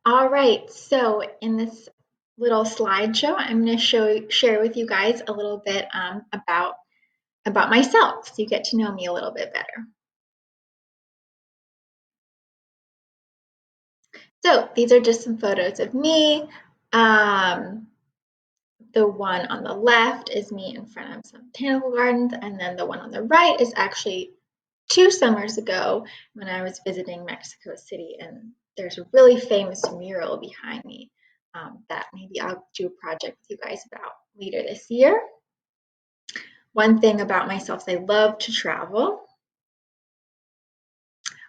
All right, so in this little slideshow, I'm going to share with you guys a little bit about myself, so you get to know me a little bit better. So these are just some photos of me. The one on the left is me in front of some botanical gardens, and then the one on the right is actually 2 summers ago when I was visiting Mexico City, and there's a really famous mural behind me that maybe I'll do a project with you guys about later this year. One thing about myself is I love to travel.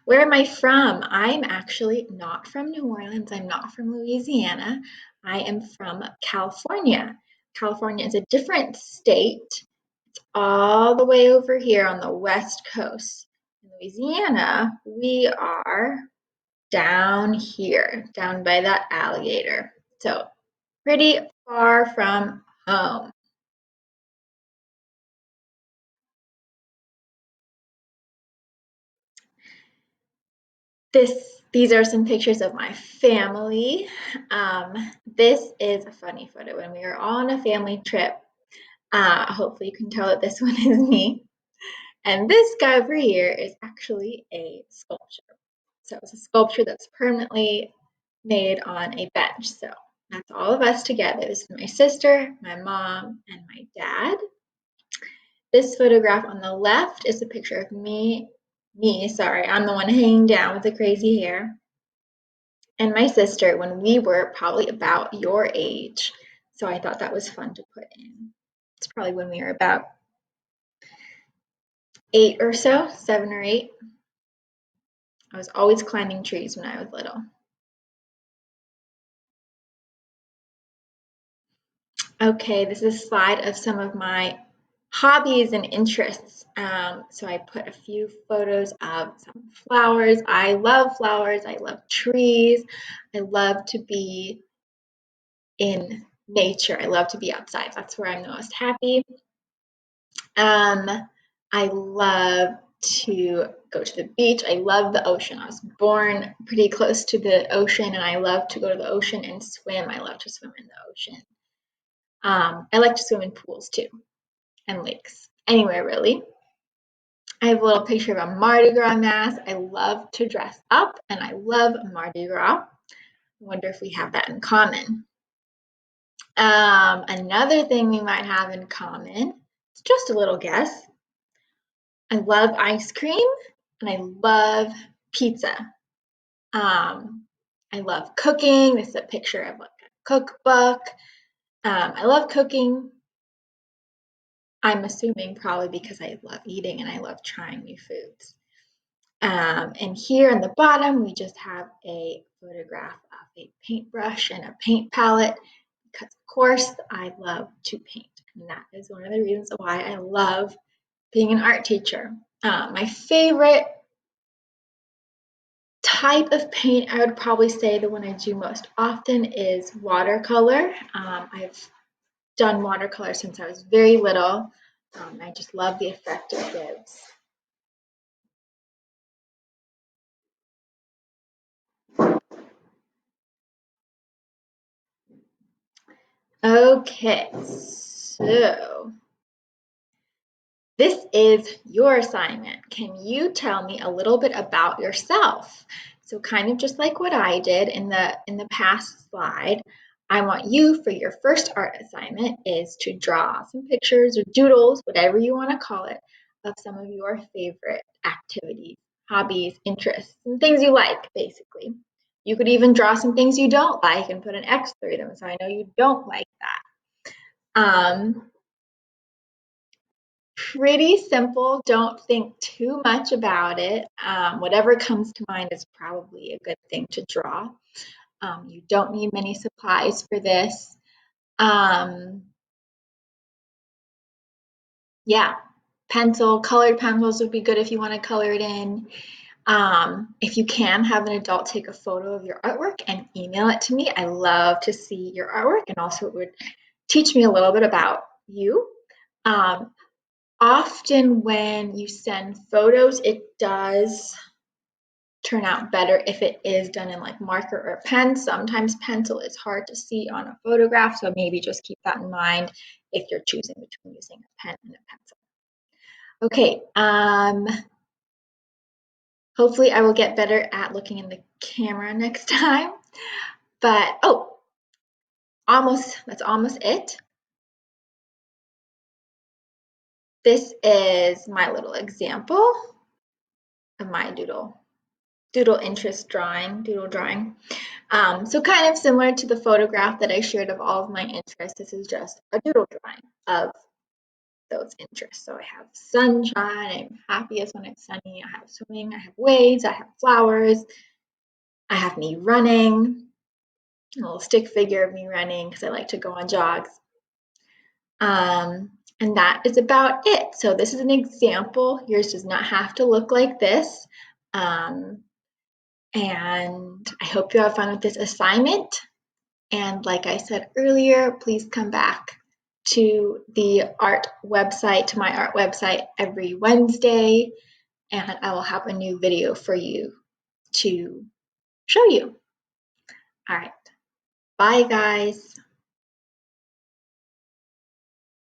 Where am I from? I'm actually not from New Orleans. I'm not from Louisiana. I am from California. California is a different state. It's all the way over here on the West Coast. In Louisiana, we are down here, down by that alligator. So pretty far from home. These are some pictures of my family. This is a funny photo when we were on a family trip. Hopefully you can tell that this one is me. And this guy over here is actually a sculpture. So it's a sculpture that's permanently made on a bench. So that's all of us together. This is my sister, my mom, and my dad. This photograph on the left is a picture of sorry, I'm the one hanging down with the crazy hair, and my sister when we were probably about your age. So I thought that was fun to put in. It's probably when we were about 8 or so, 7 or 8. I was always climbing trees when I was little. Okay, this is a slide of some of my hobbies and interests. So I put a few photos of some flowers. I love flowers. I love trees. I love to be in nature. I love to be outside. That's where I'm the most happy. I love to go to the beach. I love the ocean. I was born pretty close to the ocean, and I love to go to the ocean and swim. I love to swim in the ocean. I like to swim in pools too, and lakes, anywhere really. I have a little picture of a Mardi Gras mask. I love to dress up, and I love Mardi Gras. I wonder if we have that in common. Another thing we might have in common, it's just a little guess. I love ice cream, and I love pizza. I love cooking. This is a picture of like a cookbook. I love cooking. I'm assuming probably because I love eating and I love trying new foods. And here on the bottom, we just have a photograph of a paintbrush and a paint palette because, of course, I love to paint. And that is one of the reasons why I love being an art teacher. My favorite type of paint, I would probably say the one I do most often is watercolor. I've done watercolor since I was very little. I just love the effect it gives. Okay, so this is your assignment. Can you tell me a little bit about yourself? So kind of just like what I did in the past slide, I want you for your first art assignment is to draw some pictures or doodles, whatever you want to call it, of some of your favorite activities, hobbies, interests, and things you like, basically. You could even draw some things you don't like and put an X through them, so I know you don't like that. Pretty simple. Don't think too much about it. Whatever comes to mind is probably a good thing to draw. You don't need many supplies for this. Yeah, colored pencils would be good if you want to color it in. If you can, have an adult take a photo of your artwork and email it to me. I love to see your artwork, and also it would teach me a little bit about you. Often when you send photos, it does turn out better if it is done in like marker or pen. Sometimes pencil is hard to see on a photograph, so maybe just keep that in mind if you're choosing between using a pen and a pencil. Okay, hopefully I will get better at looking in the camera next time. But that's almost it. This is my little example of my doodle drawing. So kind of similar to the photograph that I shared of all of my interests, this is just a doodle drawing of those interests. So I have sunshine, I'm happiest when it's sunny, I have swimming, I have waves, I have flowers, I have me running, a little stick figure of me running because I like to go on jogs. And that is about it. So this is an example. Yours does not have to look like this. And I hope you have fun with this assignment. And like I said earlier, please come back to my art website every Wednesday, and I will have a new video for you to show you. All right. Bye, guys.